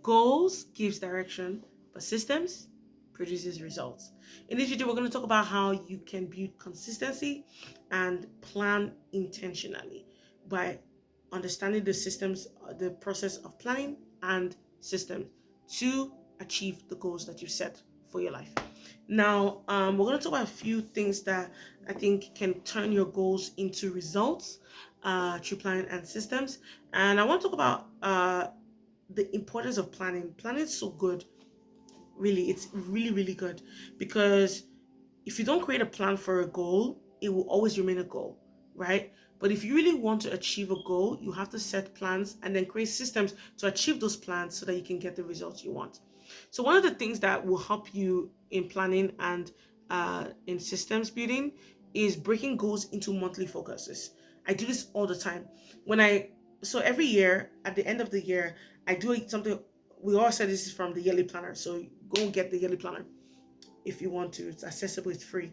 Goals gives direction, but systems produces results. In this video, we're going to talk about how you can build consistency and plan intentionally by understanding the systems, the process of planning and systems to achieve the goals that you set for your life. Now, we're going to talk about a few things that I think can turn your goals into results through planning and systems. And I want to talk about the importance of planning. Planning is so good, really. It's really, really good because if you don't create a plan for a goal, it will always remain a goal, right? But if you really want to achieve a goal, you have to set plans and then create systems to achieve those plans so that you can get the results you want. So, one of the things that will help you in planning and in systems building is breaking goals into monthly focuses. I do this all the time. When I so every year at the end of the year, I do something. We all said this is from the yearly planner, so go get the yearly planner if you want to. It's accessible, it's free.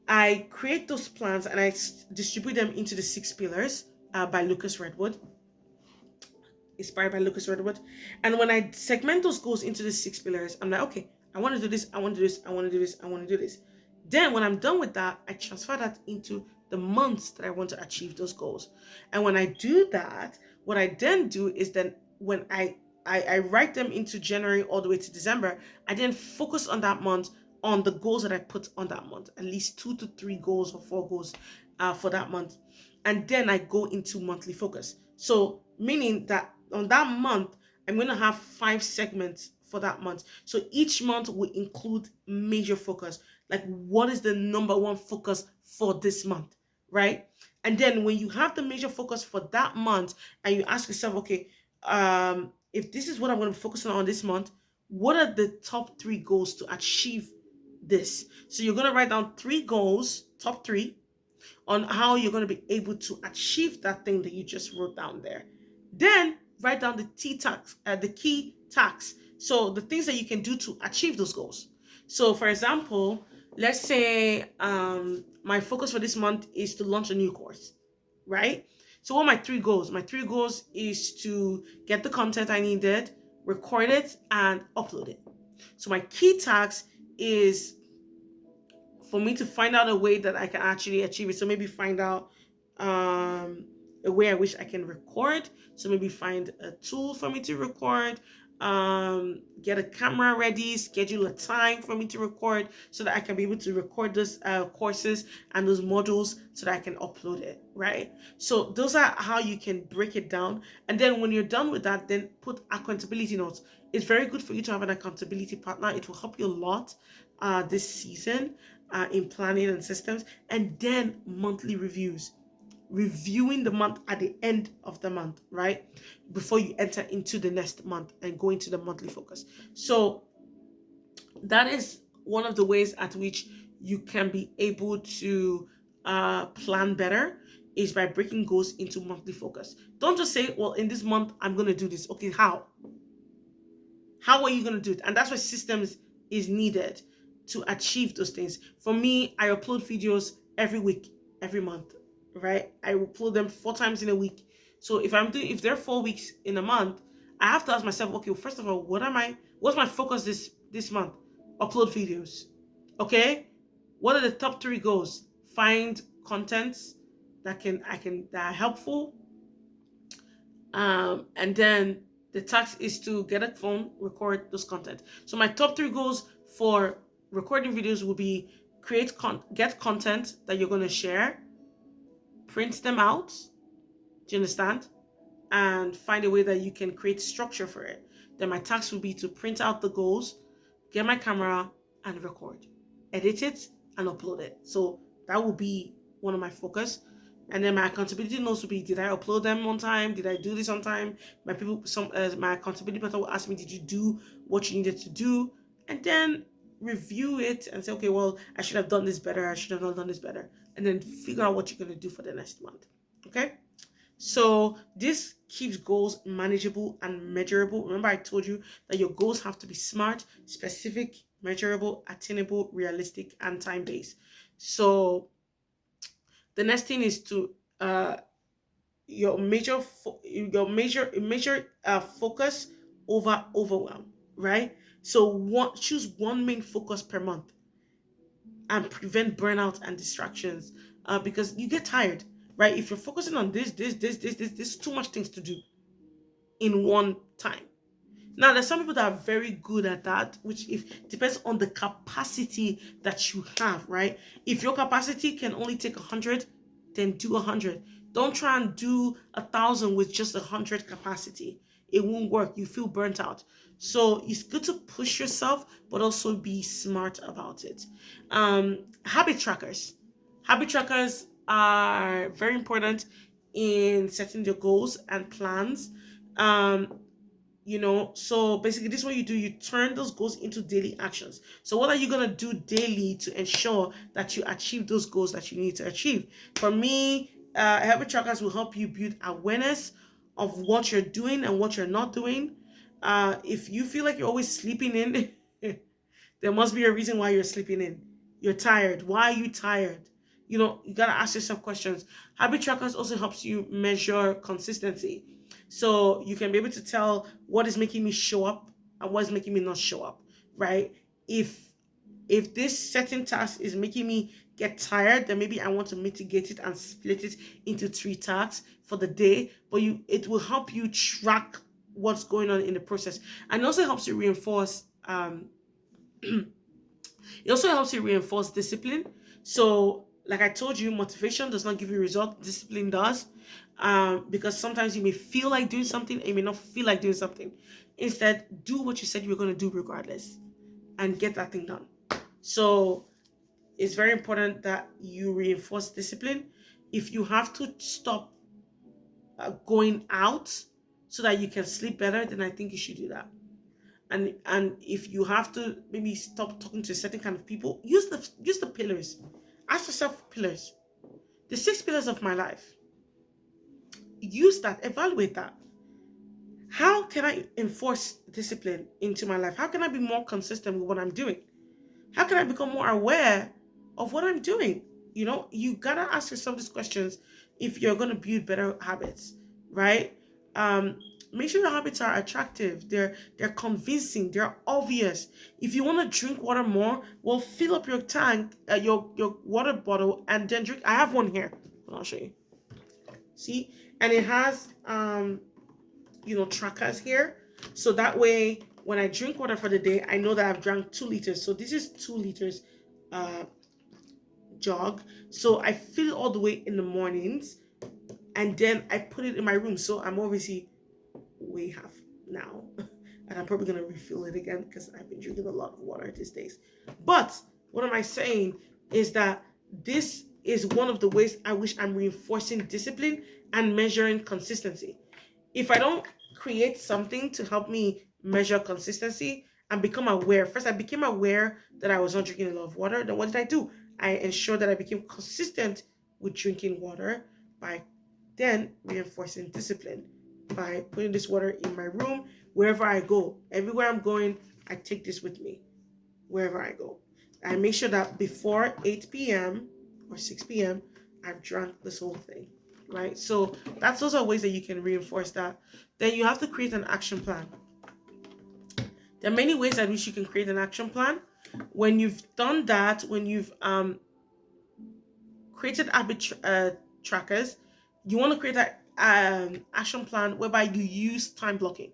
I create those plans and I distribute them into the 6 pillars by Lucas Redwood, inspired by Lucas Redwood. And when I segment those goals into the 6 pillars, I'm like, okay, I want to do this, I want to do this, I want to do this, I want to do this. Then when I'm done with that, I transfer that into the months that I want to achieve those goals. And when I do that, what I then do is then when I write them into January all the way to December, I then focus on that month on the goals that I put on that month, at least 2 to 3 goals or 4 goals for that month. And then I go into monthly focus. So, meaning that on that month, I'm going to have 5 segments for that month. So each month will include major focus. Like, what is the number one focus for this month, right? And then when you have the major focus for that month, and you ask yourself, okay, if this is what I'm going to be focusing on this month, what are the top 3 goals to achieve this? So you're going to write down 3 goals, top 3, on how you're going to be able to achieve that thing that you just wrote down there. Then write down the key tasks. So the things that you can do to achieve those goals. So for example, let's say my focus for this month is to launch a new course, right? So what are my 3 goals? My 3 goals is to get the content I needed, record it, and upload it. So my key task is for me to find out a way that I can actually achieve it. So maybe find out a way I wish I can record. So maybe find a tool for me to record, get a camera ready, schedule a time for me to record so that I can be able to record those courses and those modules so that I can upload it, right? So those are how you can break it down. And then when you're done with that, then put accountability notes. It's very good for you to have an accountability partner. It will help you a lot this season in planning and systems. And then monthly reviews, reviewing the month at the end of the month, right? Before you enter into the next month and go into the monthly focus. So that is one of the ways at which you can be able to plan better, is by breaking goals into monthly focus. Don't just say, well, in this month I'm going to do this. Okay, how are you going to do it? And that's why systems is needed to achieve those things. For me, I upload videos every week, every month, right? I upload them 4 times in a week. So if there are 4 weeks in a month, I have to ask myself, okay, well, first of all, what's my focus this month? Upload videos. Okay? What are the top 3 goals? Find contents that are helpful, and then the task is to get a phone, record those content. So my top 3 goals for recording videos will be get content that you're going to share, print them out, do you understand, and find a way that you can create structure for it. Then my task will be to print out the goals, get my camera and record, edit it and upload it. So that will be one of my focus. And then my accountability notes will be: did I upload them on time? Did I do this on time? My accountability partner will ask me, did you do what you needed to do? And then review it and say, okay, well, I should have done this better. I should have not done this better. And then figure out what you're going to do for the next month. Okay. So this keeps goals manageable and measurable. Remember, I told you that your goals have to be smart, specific, measurable, attainable, realistic, and time-based. So the next thing is to your major focus overwhelm, right? So choose one main focus per month and prevent burnout and distractions, because you get tired, right? If you're focusing on this, too much things to do in one time. Now, there's some people that are very good at that, which if depends on the capacity that you have, right? If your capacity can only take 100, then do 100. Don't try and do 1,000 with just 100 capacity. It won't work. You feel burnt out. So it's good to push yourself, but also be smart about it. Habit trackers. Habit trackers are very important in setting your goals and plans. Um, so basically this is what you do. You turn those goals into daily actions. So what are you going to do daily to ensure that you achieve those goals that you need to achieve? For me, habit trackers will help you build awareness of what you're doing and what you're not doing. If you feel like you're always sleeping in, there must be a reason why you're sleeping in. You're tired. Why are you tired? You got to ask yourself questions. Habit trackers also helps you measure consistency. So you can be able to tell what is making me show up and what is making me not show up, right? If this certain task is making me get tired, then maybe I want to mitigate it and split it into 3 tasks for the day. But it will help you track what's going on in the process, and it also helps you reinforce it also helps you reinforce discipline. So, like I told you, motivation does not give you result, discipline does. Because sometimes you may feel like doing something and you may not feel like doing something. Instead, do what you said you were going to do regardless and get that thing done. So, it's very important that you reinforce discipline. If you have to stop going out so that you can sleep better, then I think you should do that. And if you have to maybe stop talking to a certain kind of people, use the pillars. Ask yourself pillars. The 6 pillars of my life. Use that, evaluate that. How can I enforce discipline into my life? How can I be more consistent with what I'm doing? How can I become more aware of what I'm doing? You gotta ask yourself these questions if you're gonna build better habits, right? Um, Make sure your habits are attractive. They're convincing. They're obvious. If you want to drink water more, well, fill up your tank, your water bottle, and then drink. I have one here. I'll show you. See, and it has trackers here, so that way when I drink water for the day, I know that I've drank 2 liters. So this is 2 liters jog. So I fill it all the way in the mornings, and then I put it in my room. So I'm obviously way half now, and I'm probably gonna refill it again because I've been drinking a lot of water these days. But what am I saying is that this is one of the ways I wish I'm reinforcing discipline and measuring consistency. If I don't create something to help me measure consistency and become aware, first I became aware that I was not drinking a lot of water. Then what did I do? I ensured that I became consistent with drinking water by then reinforcing discipline by putting this water in my room wherever I go. Everywhere I'm going, I take this with me wherever I go. I make sure that before 8 p.m. or 6 p.m., I've drank this whole thing, right? So those are ways that you can reinforce that. Then you have to create an action plan. There are many ways at which you can create an action plan. When you've done that, when you've created habit trackers, you want to create an action plan whereby you use time blocking.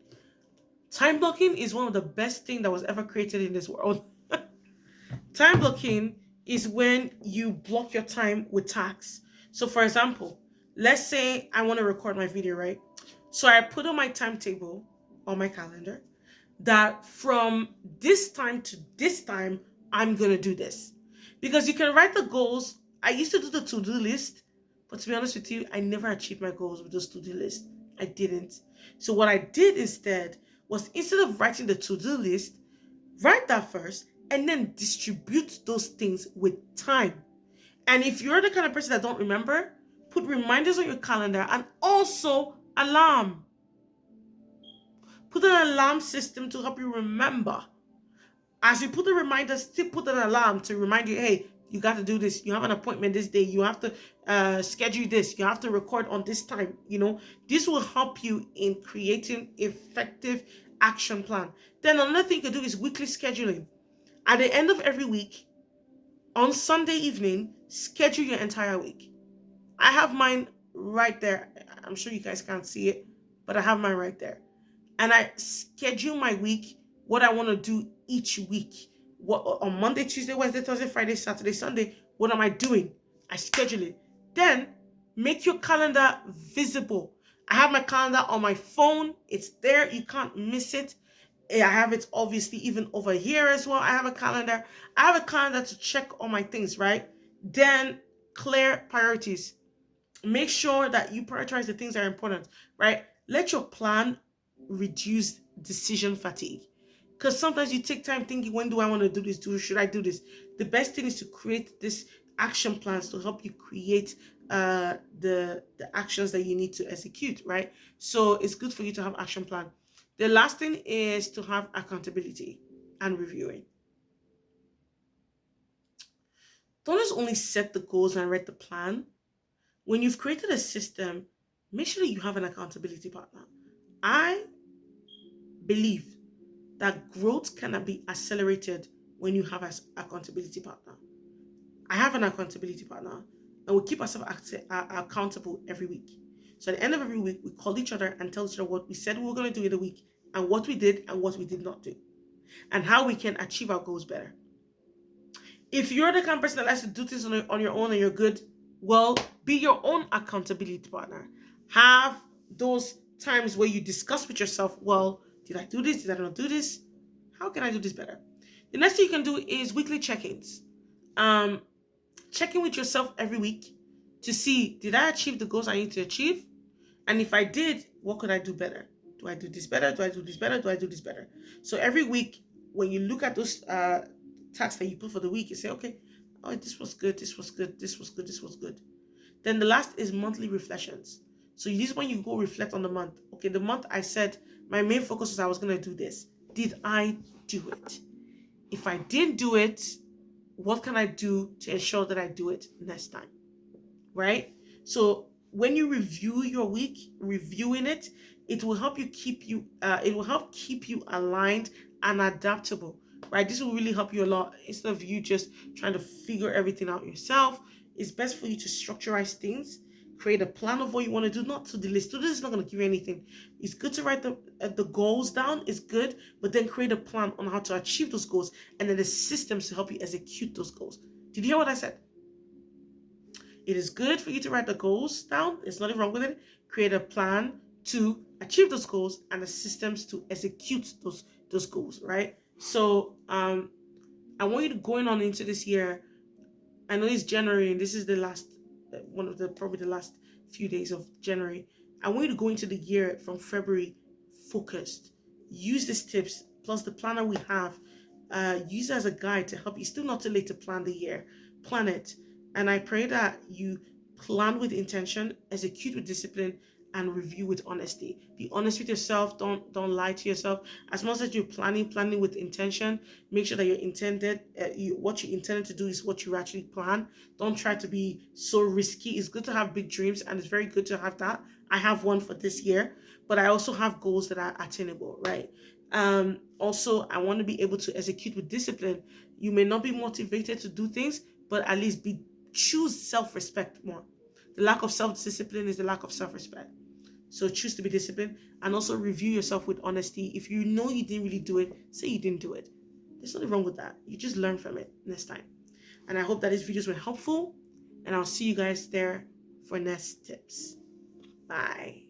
Time blocking is one of the best things that was ever created in this world. Time blocking is when you block your time with tasks. So for example, let's say I want to record my video, right? So I put on my timetable on my calendar that from this time to this time, I'm going to do this. Because you can write the goals. I used to do the to-do list, but to be honest with you, I never achieved my goals with those to-do lists. I didn't. So what I did instead was, instead of writing the to-do list, write that first and then distribute those things with time. And if you're the kind of person that don't remember, put reminders on your calendar and also alarm. Put an alarm system to help you remember. As you put the reminder, still put an alarm to remind you, hey, you got to do this. You have an appointment this day. You have to schedule this. You have to record on this time. This will help you in creating effective action plan. Then another thing you can do is weekly scheduling. At the end of every week, on Sunday evening, schedule your entire week. I have mine right there. I'm sure you guys can't see it, but I have mine right there. And I schedule my week, what I want to do each week. What on Monday, Tuesday, Wednesday, Thursday, Friday, Saturday, Sunday, what am I doing? I schedule it. Then make your calendar visible. I have my calendar on my phone. It's there. You can't miss it. I have it obviously even over here as well. I have a calendar. I have a calendar to check all my things, right? Then clear priorities. Make sure that you prioritize the things that are important, right? Let your plan reduce decision fatigue. Because sometimes you take time thinking, when do I want to do this? Should I do this? The best thing is to create this action plans to help you create the actions that you need to execute, right? So it's good for you to have action plan. The last thing is to have accountability and reviewing. Don't just only set the goals and write the plan. When you've created a system, make sure that you have an accountability partner. I believe that growth cannot be accelerated when you have an accountability partner. I have an accountability partner, and we keep ourselves accountable every week. So at the end of every week, we call each other and tell each other what we said we were going to do in a week, and what we did and what we did not do, and how we can achieve our goals better. If you're the kind of person that likes to do things on your own and you're good, well, be your own accountability partner. Have those times where you discuss with yourself, well, did I do this? Did I not do this? How can I do this better? The next thing you can do is weekly check-ins. Check in with yourself every week to see, did I achieve the goals I need to achieve? And if I did, what could I do better? Do I do this better? Do I do this better? Do I do this better? So every week, when you look at those tasks that you put for the week, you say, okay, oh, this was good, this was good, this was good, this was good. Then the last is monthly reflections. So this is when you go reflect on the month. Okay, the month I said my main focus was I was going to do this. Did I do it? If I didn't do it, what can I do to ensure that I do it next time? Right? So when you review your week, reviewing it, it will help keep you aligned and adaptable. Right? This will really help you a lot. Instead of you just trying to figure everything out yourself, it's best for you to structureize things, create a plan of what you want to do, not to the list. To this is not going to give you anything. It's good to write the goals down. It's good, but then create a plan on how to achieve those goals, and then the systems to help you execute those goals. Did you hear what I said? It is good for you to write the goals down. There's nothing wrong with it. Create a plan to achieve those goals and the systems to execute those goals, right? So I want you to going on into this year. I know it's January and this is the last probably the last few days of January. I want you to go into the year from February focused. Use these tips plus the planner we have. Use it as a guide to help you. Still not too late to plan the year. Plan it. And I pray that you plan with intention, execute with discipline, and review with honesty. Be honest with yourself. Don't lie to yourself. As much as you're planning with intention, make sure that what you intended to do is what you actually plan. Don't try to be so risky. It's good to have big dreams, and it's very good to have that. I have one for this year, but I also have goals that are attainable, right? Also, I want to be able to execute with discipline. You may not be motivated to do things, but at least choose self-respect more. The lack of self-discipline is the lack of self-respect. So choose to be disciplined, and also review yourself with honesty. If you know you didn't really do it, say you didn't do it. There's nothing wrong with that. You just learn from it next time. And I hope that these videos were helpful, and I'll see you guys there for next tips. Bye.